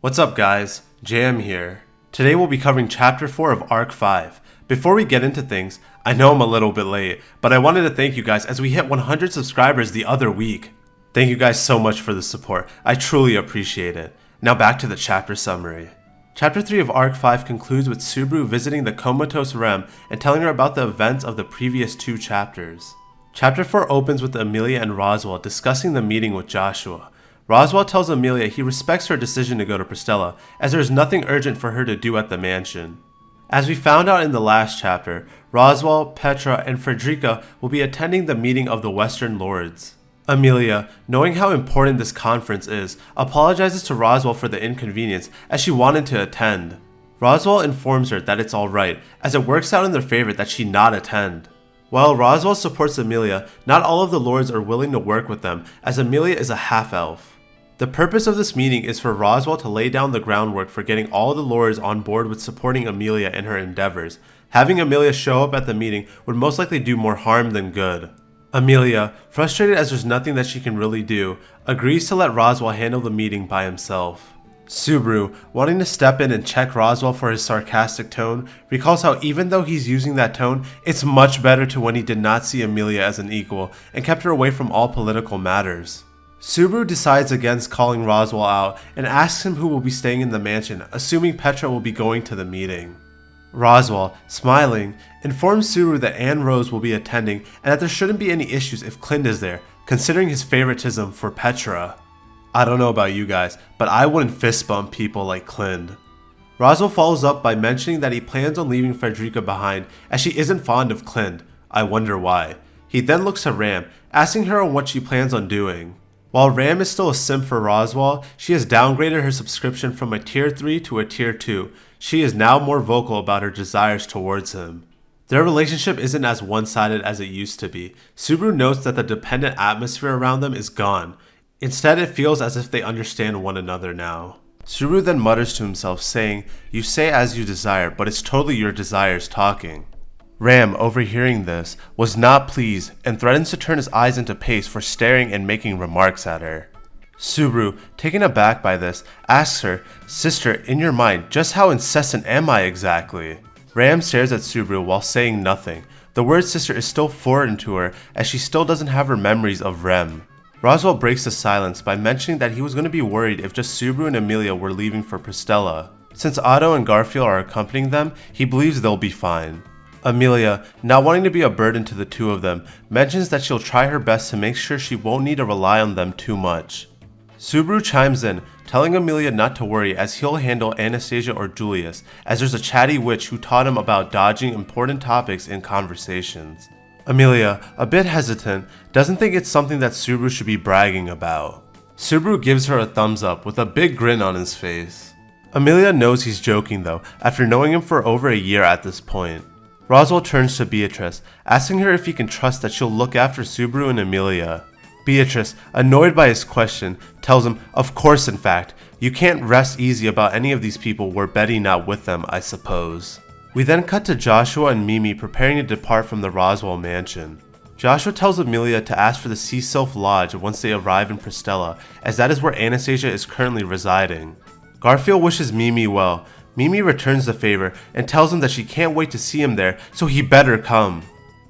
What's up guys, JM here. Today we'll be covering Chapter 4 of Arc 5. Before we get into things, I know I'm a little bit late, but I wanted to thank you guys as we hit 100 subscribers the other week. Thank you guys so much for the support, I truly appreciate it. Now back to the chapter summary. Chapter 3 of Arc 5 concludes with Subaru visiting the comatose Rem and telling her about the events of the previous two chapters. Chapter 4 opens with Emilia and Roswaal discussing the meeting with Joshua. Roswaal tells Emilia he respects her decision to go to Pristella, as there is nothing urgent for her to do at the mansion. As we found out in the last chapter, Roswaal, Petra, and Frederica will be attending the meeting of the Western Lords. Emilia, knowing how important this conference is, apologizes to Roswaal for the inconvenience as she wanted to attend. Roswaal informs her that it's alright, as it works out in their favor that she not attend. While Roswaal supports Emilia, not all of the lords are willing to work with them, as Emilia is a half-elf. The purpose of this meeting is for Roswaal to lay down the groundwork for getting all the lords on board with supporting Emilia in her endeavors. Having Emilia show up at the meeting would most likely do more harm than good. Emilia, frustrated as there's nothing that she can really do, agrees to let Roswaal handle the meeting by himself. Subaru, wanting to step in and check Roswaal for his sarcastic tone, recalls how even though he's using that tone, it's much better to when he did not see Emilia as an equal and kept her away from all political matters. Subaru decides against calling Roswaal out and asks him who will be staying in the mansion, assuming Petra will be going to the meeting. Roswaal, smiling, informs Subaru that Anne Rose will be attending and that there shouldn't be any issues if Clint is there, considering his favoritism for Petra. I don't know about you guys, but I wouldn't fist bump people like Clint. Roswaal follows up by mentioning that he plans on leaving Frederica behind as she isn't fond of Clint. I wonder why. He then looks to Ram, asking her on what she plans on doing. While Ram is still a simp for Roswaal, she has downgraded her subscription from a tier 3 to a tier 2. She is now more vocal about her desires towards him. Their relationship isn't as one-sided as it used to be. Subaru notes that the dependent atmosphere around them is gone. Instead, it feels as if they understand one another now. Subaru then mutters to himself, saying, "You say as you desire, but it's totally your desires talking." Ram, overhearing this, was not pleased and threatens to turn his eyes into paste for staring and making remarks at her. Subaru, taken aback by this, asks her, "Sister, in your mind, just how incessant am I exactly?" Ram stares at Subaru while saying nothing. The word sister is still foreign to her as she still doesn't have her memories of Rem. Roswaal breaks the silence by mentioning that he was going to be worried if just Subaru and Emilia were leaving for Pristella. Since Otto and Garfield are accompanying them, he believes they'll be fine. Emilia, not wanting to be a burden to the two of them, mentions that she'll try her best to make sure she won't need to rely on them too much. Subaru chimes in, telling Emilia not to worry as he'll handle Anastasia or Julius, as there's a chatty witch who taught him about dodging important topics in conversations. Emilia, a bit hesitant, doesn't think it's something that Subaru should be bragging about. Subaru gives her a thumbs up with a big grin on his face. Emilia knows he's joking though, after knowing him for over a year at this point. Roswaal turns to Beatrice, asking her if he can trust that she'll look after Subaru and Emilia. Beatrice, annoyed by his question, tells him, "Of course in fact, you can't rest easy about any of these people were Betty not with them, I suppose." We then cut to Joshua and Mimi preparing to depart from the Roswaal mansion. Joshua tells Emilia to ask for the Sea Sylph Lodge once they arrive in Pristella, as that is where Anastasia is currently residing. Garfield wishes Mimi well. Mimi returns the favor and tells him that she can't wait to see him there, so he better come.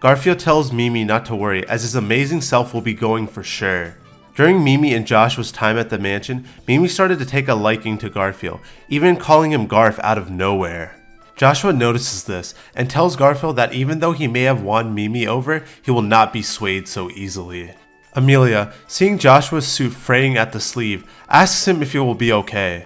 Garfield tells Mimi not to worry as his amazing self will be going for sure. During Mimi and Joshua's time at the mansion, Mimi started to take a liking to Garfield, even calling him Garf out of nowhere. Joshua notices this and tells Garfield that even though he may have won Mimi over, he will not be swayed so easily. Emilia, seeing Joshua's suit fraying at the sleeve, asks him if he will be okay.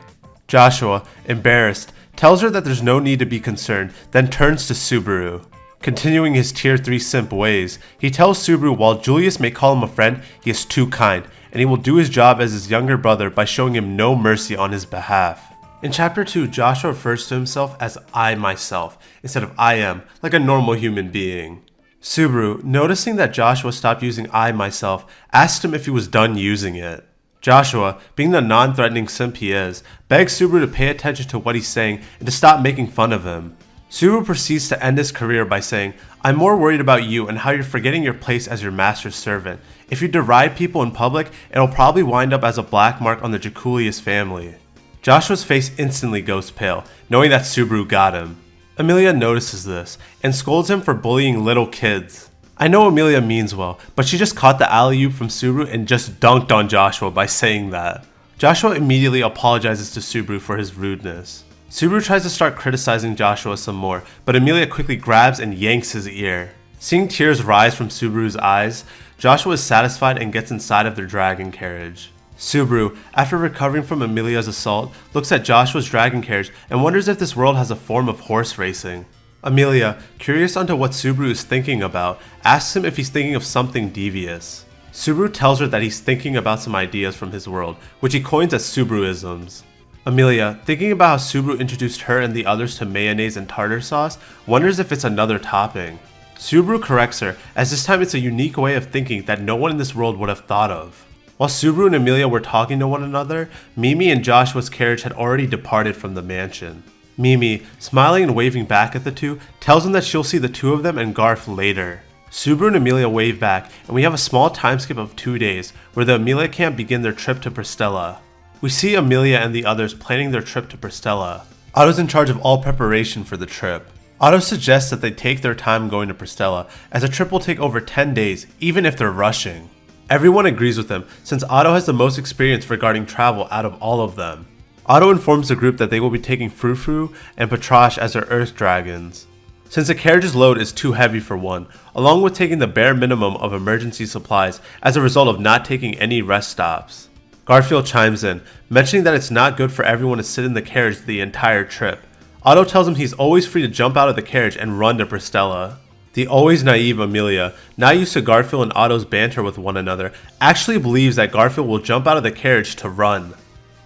Joshua, embarrassed, tells her that there's no need to be concerned, then turns to Subaru. Continuing his tier 3 simp ways, he tells Subaru while Julius may call him a friend, he is too kind, and he will do his job as his younger brother by showing him no mercy on his behalf. In Chapter 2, Joshua refers to himself as I myself, instead of I am, like a normal human being. Subaru, noticing that Joshua stopped using I myself, asked him if he was done using it. Joshua, being the non-threatening simp he is, begs Subaru to pay attention to what he's saying and to stop making fun of him. Subaru proceeds to end his career by saying, "I'm more worried about you and how you're forgetting your place as your master's servant. If you deride people in public, it'll probably wind up as a black mark on the Jaculius family." Joshua's face instantly goes pale, knowing that Subaru got him. Emilia notices this and scolds him for bullying little kids. I know Emilia means well, but she just caught the alley-oop from Subaru and just dunked on Joshua by saying that. Joshua immediately apologizes to Subaru for his rudeness. Subaru tries to start criticizing Joshua some more, but Emilia quickly grabs and yanks his ear. Seeing tears rise from Subaru's eyes, Joshua is satisfied and gets inside of their dragon carriage. Subaru, after recovering from Emilia's assault, looks at Joshua's dragon carriage and wonders if this world has a form of horse racing. Emilia, curious onto what Subaru is thinking about, asks him if he's thinking of something devious. Subaru tells her that he's thinking about some ideas from his world, which he coins as Subaruisms. Emilia, thinking about how Subaru introduced her and the others to mayonnaise and tartar sauce, wonders if it's another topping. Subaru corrects her, as this time it's a unique way of thinking that no one in this world would have thought of. While Subaru and Emilia were talking to one another, Mimi and Joshua's carriage had already departed from the mansion. Mimi, smiling and waving back at the two, tells them that she'll see the two of them and Garth later. Subaru and Emilia wave back, and we have a small time skip of 2 days, where the Emilia camp begin their trip to Pristella. We see Emilia and the others planning their trip to Pristella. Otto's in charge of all preparation for the trip. Otto suggests that they take their time going to Pristella, as the trip will take over 10 days, even if they're rushing. Everyone agrees with him, since Otto has the most experience regarding travel out of all of them. Otto informs the group that they will be taking Frou-Frou and Patrash as their Earth Dragons. Since the carriage's load is too heavy for one, along with taking the bare minimum of emergency supplies as a result of not taking any rest stops. Garfield chimes in, mentioning that it's not good for everyone to sit in the carriage the entire trip. Otto tells him he's always free to jump out of the carriage and run to Pristella. The always naive Emilia, not used to Garfield and Otto's banter with one another, actually believes that Garfield will jump out of the carriage to run.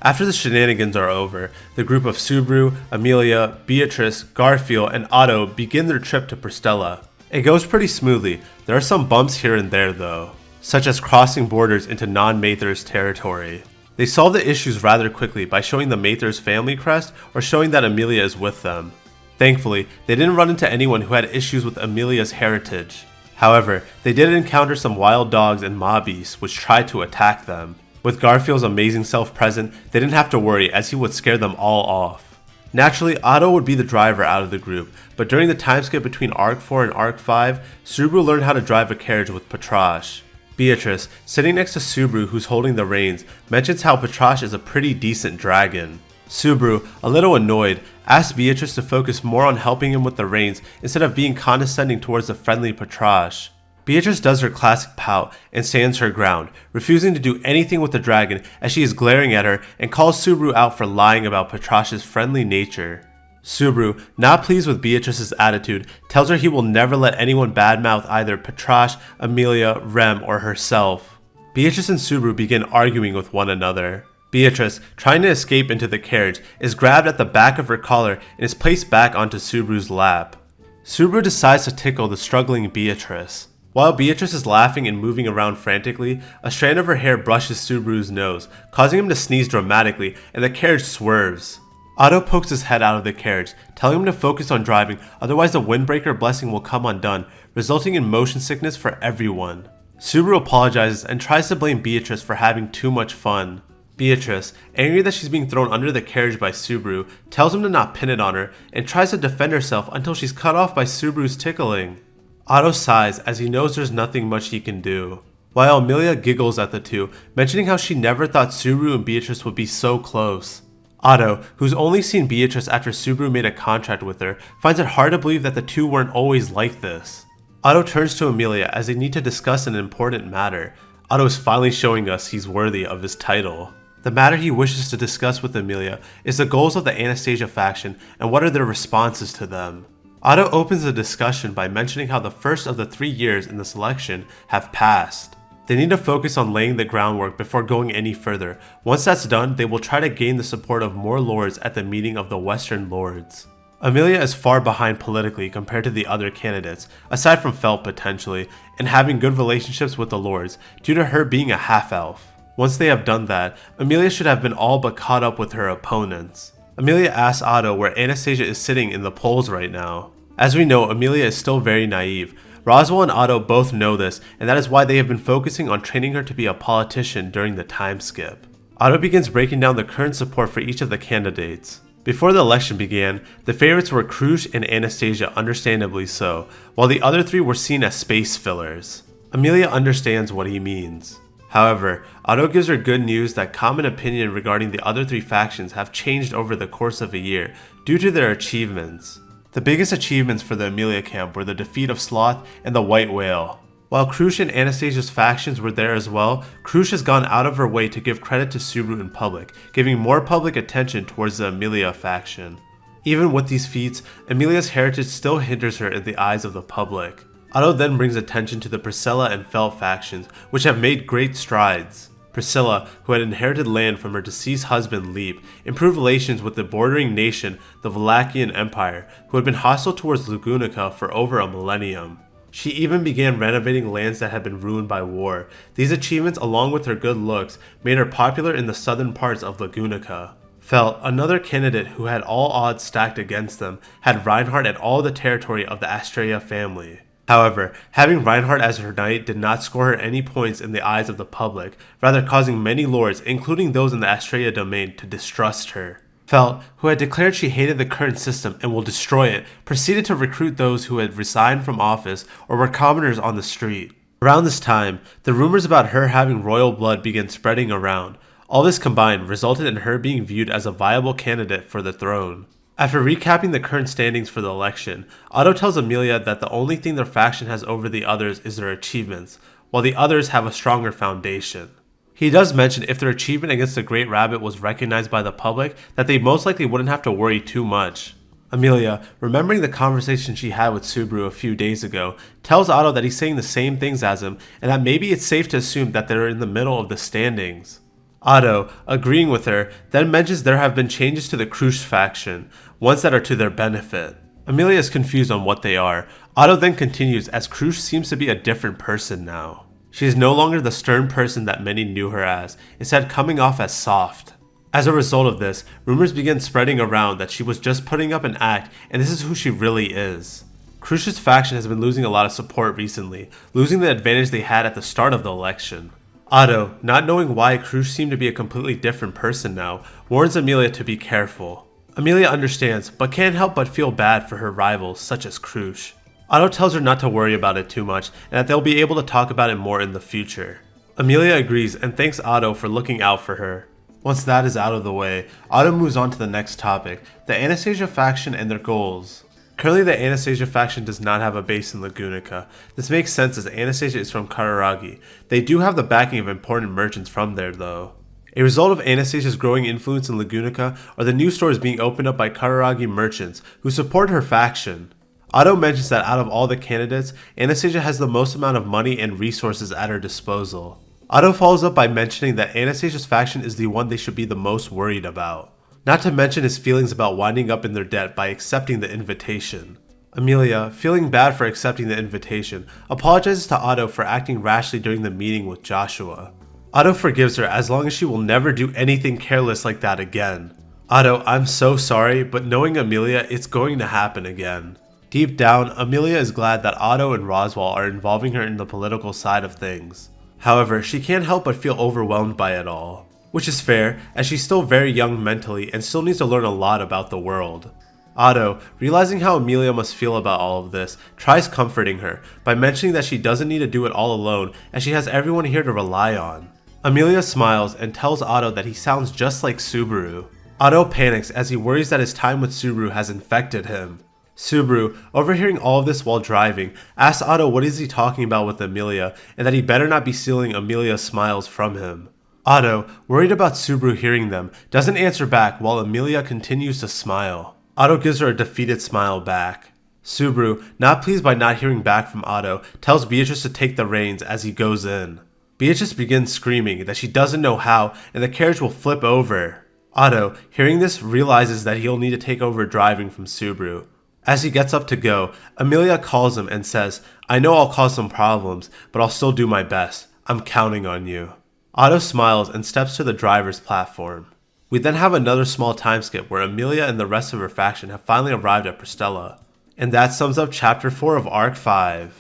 After the shenanigans are over, the group of Subaru, Emilia, Beatrice, Garfield, and Otto begin their trip to Pristella. It goes pretty smoothly. There are some bumps here and there though, such as crossing borders into non-Mathers territory. They solve the issues rather quickly by showing the Mathers family crest or showing that Emilia is with them. Thankfully, they didn't run into anyone who had issues with Emilia's heritage. However, they did encounter some wild dogs and mob beasts which tried to attack them. With Garfield's amazing self present, they didn't have to worry as he would scare them all off. Naturally, Otto would be the driver out of the group, but during the time skip between Arc 4 and Arc 5, Subaru learned how to drive a carriage with Patrash. Beatrice, sitting next to Subaru who's holding the reins, mentions how Patrash is a pretty decent dragon. Subaru, a little annoyed, asks Beatrice to focus more on helping him with the reins instead of being condescending towards the friendly Patrash. Beatrice does her classic pout and stands her ground, refusing to do anything with the dragon as she is glaring at her and calls Subaru out for lying about Patrash's friendly nature. Subaru, not pleased with Beatrice's attitude, tells her he will never let anyone badmouth either Patrash, Emilia, Rem, or herself. Beatrice and Subaru begin arguing with one another. Beatrice, trying to escape into the carriage, is grabbed at the back of her collar and is placed back onto Subaru's lap. Subaru decides to tickle the struggling Beatrice. While Beatrice is laughing and moving around frantically, a strand of her hair brushes Subaru's nose, causing him to sneeze dramatically, and the carriage swerves. Otto pokes his head out of the carriage, telling him to focus on driving, otherwise the windbreaker blessing will come undone, resulting in motion sickness for everyone. Subaru apologizes and tries to blame Beatrice for having too much fun. Beatrice, angry that she's being thrown under the carriage by Subaru, tells him to not pin it on her and tries to defend herself until she's cut off by Subaru's tickling. Otto sighs as he knows there's nothing much he can do, while Emilia giggles at the two, mentioning how she never thought Subaru and Beatrice would be so close. Otto, who's only seen Beatrice after Subaru made a contract with her, finds it hard to believe that the two weren't always like this. Otto turns to Emilia as they need to discuss an important matter. Otto is finally showing us he's worthy of his title. The matter he wishes to discuss with Emilia is the goals of the Anastasia faction and what are their responses to them. Otto opens the discussion by mentioning how the first of the 3 years in the selection have passed. They need to focus on laying the groundwork before going any further. Once that's done, they will try to gain the support of more lords at the meeting of the Western Lords. Emilia is far behind politically compared to the other candidates, aside from Felt potentially, and having good relationships with the lords due to her being a half-elf. Once they have done that, Emilia should have been all but caught up with her opponents. Emilia asks Otto where Anastasia is sitting in the polls right now. As we know, Emilia is still very naive. Roswaal and Otto both know this, and that is why they have been focusing on training her to be a politician during the time skip. Otto begins breaking down the current support for each of the candidates. Before the election began, the favorites were Krush and Anastasia, understandably so, while the other three were seen as space fillers. Emilia understands what he means. However, Otto gives her good news that common opinion regarding the other three factions have changed over the course of a year due to their achievements. The biggest achievements for the Emilia camp were the defeat of Sloth and the White Whale. While Krush and Anastasia's factions were there as well, Krush has gone out of her way to give credit to Subaru in public, giving more public attention towards the Emilia faction. Even with these feats, Emilia's heritage still hinders her in the eyes of the public. Otto then brings attention to the Pristella and Felt factions, which have made great strides. Pristella, who had inherited land from her deceased husband Leap, improved relations with the bordering nation, the Valachian Empire, who had been hostile towards Lugunica for over a millennium. She even began renovating lands that had been ruined by war. These achievements, along with her good looks, made her popular in the southern parts of Lugunica. Felt, another candidate who had all odds stacked against them, had Reinhardt and all the territory of the Astrea family. However, having Reinhardt as her knight did not score her any points in the eyes of the public, rather causing many lords, including those in the Astrea domain, to distrust her. Felt, who had declared she hated the current system and will destroy it, proceeded to recruit those who had resigned from office or were commoners on the street. Around this time, the rumors about her having royal blood began spreading around. All this combined resulted in her being viewed as a viable candidate for the throne. After recapping the current standings for the election, Otto tells Emilia that the only thing their faction has over the others is their achievements, while the others have a stronger foundation. He does mention if their achievement against the Great Rabbit was recognized by the public, that they most likely wouldn't have to worry too much. Emilia, remembering the conversation she had with Subaru a few days ago, tells Otto that he's saying the same things as him and that maybe it's safe to assume that they're in the middle of the standings. Otto, agreeing with her, then mentions there have been changes to the Krush faction, ones that are to their benefit. Emilia is confused on what they are. Otto then continues as Krush seems to be a different person now. She is no longer the stern person that many knew her as, instead coming off as soft. As a result of this, rumors began spreading around that she was just putting up an act and this is who she really is. Krush's faction has been losing a lot of support recently, losing the advantage they had at the start of the election. Otto, not knowing why Krush seemed to be a completely different person now, warns Emilia to be careful. Emilia understands, but can't help but feel bad for her rivals such as Krush. Otto tells her not to worry about it too much and that they'll be able to talk about it more in the future. Emilia agrees and thanks Otto for looking out for her. Once that is out of the way, Otto moves on to the next topic, the Anastasia faction and their goals. Currently the Anastasia faction does not have a base in Lugunica. This makes sense as Anastasia is from Kararagi. They do have the backing of important merchants from there though. A result of Anastasia's growing influence in Lugunica are the new stores being opened up by Kararagi merchants who support her faction. Otto mentions that out of all the candidates, Anastasia has the most amount of money and resources at her disposal. Otto follows up by mentioning that Anastasia's faction is the one they should be the most worried about. Not to mention his feelings about winding up in their debt by accepting the invitation. Emilia, feeling bad for accepting the invitation, apologizes to Otto for acting rashly during the meeting with Joshua. Otto forgives her as long as she will never do anything careless like that again. Otto, I'm so sorry, but knowing Emilia, it's going to happen again. Deep down, Emilia is glad that Otto and Roswaal are involving her in the political side of things. However, she can't help but feel overwhelmed by it all. Which is fair, as she's still very young mentally and still needs to learn a lot about the world. Otto, realizing how Emilia must feel about all of this, tries comforting her by mentioning that she doesn't need to do it all alone as she has everyone here to rely on. Emilia smiles and tells Otto that he sounds just like Subaru. Otto panics as he worries that his time with Subaru has infected him. Subaru, overhearing all of this while driving, asks Otto what is he talking about with Emilia and that he better not be stealing Emilia's smiles from him. Otto, worried about Subaru hearing them, doesn't answer back while Emilia continues to smile. Otto gives her a defeated smile back. Subaru, not pleased by not hearing back from Otto, tells Beatrice to take the reins as he goes in. Beatrice begins screaming that she doesn't know how and the carriage will flip over. Otto, hearing this, realizes that he'll need to take over driving from Subaru. As he gets up to go, Emilia calls him and says, I know I'll cause some problems, but I'll still do my best. I'm counting on you. Otto smiles and steps to the driver's platform. We then have another small time skip where Emilia and the rest of her faction have finally arrived at Pristella. And that sums up Chapter 4 of Arc 5.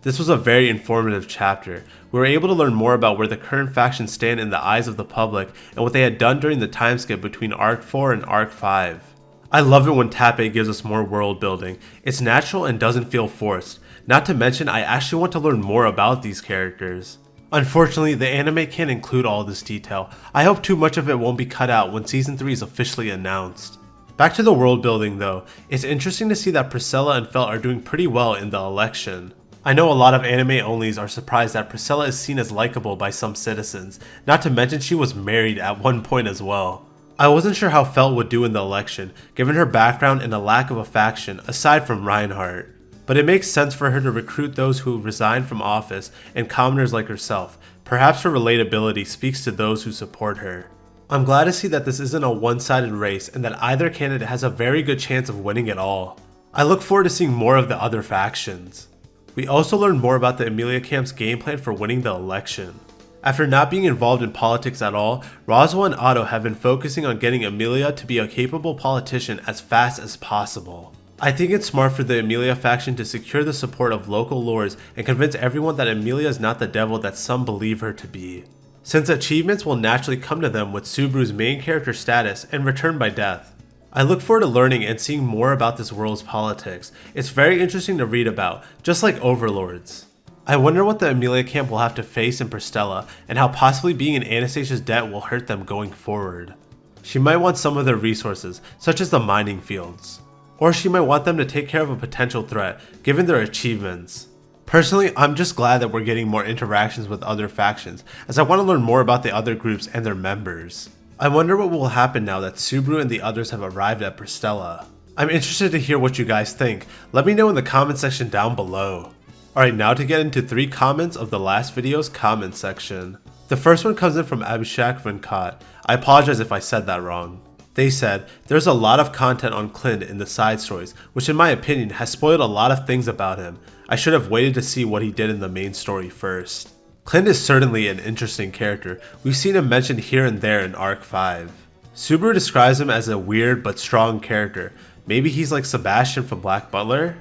This was a very informative chapter. We were able to learn more about where the current factions stand in the eyes of the public and what they had done during the time skip between Arc 4 and Arc 5. I love it when Tappei gives us more world building. It's natural and doesn't feel forced. Not to mention, I actually want to learn more about these characters. Unfortunately, the anime can't include all this detail. I hope too much of it won't be cut out when Season 3 is officially announced. Back to the world building though, it's interesting to see that Pristella and Felt are doing pretty well in the election. I know a lot of anime onlys are surprised that Pristella is seen as likable by some citizens, not to mention she was married at one point as well. I wasn't sure how Felt would do in the election, given her background and a lack of a faction aside from Reinhardt. But it makes sense for her to recruit those who resigned from office and commoners like herself. Perhaps her relatability speaks to those who support her. I'm glad to see that this isn't a one-sided race and that either candidate has a very good chance of winning it all. I look forward to seeing more of the other factions. We also learned more about the Emilia camp's game plan for winning the election. After not being involved in politics at all, Roswaal and Otto have been focusing on getting Emilia to be a capable politician as fast as possible. I think it's smart for the Emilia faction to secure the support of local lords and convince everyone that Emilia is not the devil that some believe her to be, since achievements will naturally come to them with Subaru's main character status and return by death. I look forward to learning and seeing more about this world's politics. It's very interesting to read about, just like overlords. I wonder what the Emilia camp will have to face in Pristella and how possibly being in Anastasia's debt will hurt them going forward. She might want some of their resources, such as the mining fields. Or she might want them to take care of a potential threat, given their achievements. Personally, I'm just glad that we're getting more interactions with other factions, as I want to learn more about the other groups and their members. I wonder what will happen now that Subaru and the others have arrived at Pristella. I'm interested to hear what you guys think. Let me know in the comment section down below. Alright, now to get into 3 comments of the last video's comment section. The first one comes in from Abhishek Venkat. I apologize if I said that wrong. They said, there's a lot of content on Clint in the side stories, which in my opinion has spoiled a lot of things about him. I should have waited to see what he did in the main story first. Clint is certainly an interesting character. We've seen him mentioned here and there in Arc 5. Subaru describes him as a weird but strong character. Maybe he's like Sebastian from Black Butler?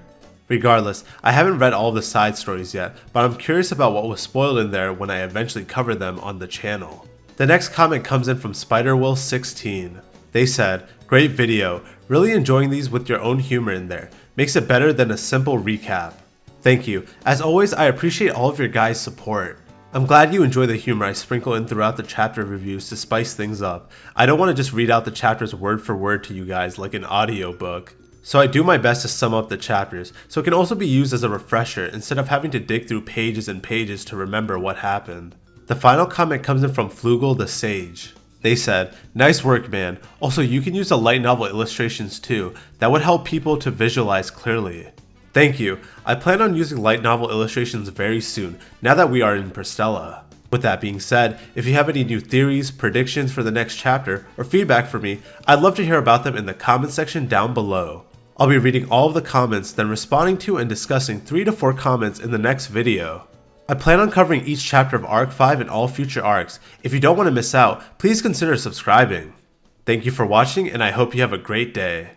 Regardless, I haven't read all the side stories yet, but I'm curious about what was spoiled in there when I eventually cover them on the channel. The next comment comes in from SpiderWill16. They said, great video, really enjoying these with your own humor in there. Makes it better than a simple recap. Thank you. As always, I appreciate all of your guys' support. I'm glad you enjoy the humor I sprinkle in throughout the chapter reviews to spice things up. I don't want to just read out the chapters word for word to you guys like an audiobook. So I do my best to sum up the chapters, so it can also be used as a refresher instead of having to dig through pages and pages to remember what happened. The final comment comes in from Flugel the Sage. They said, nice work man, also you can use the light novel illustrations too, that would help people to visualize clearly. Thank you, I plan on using light novel illustrations very soon, now that we are in Pristella. With that being said, if you have any new theories, predictions for the next chapter, or feedback for me, I'd love to hear about them in the comment section down below. I'll be reading all of the comments, then responding to and discussing 3 to 4 comments in the next video. I plan on covering each chapter of Arc 5 and all future arcs. If you don't want to miss out, please consider subscribing. Thank you for watching and I hope you have a great day.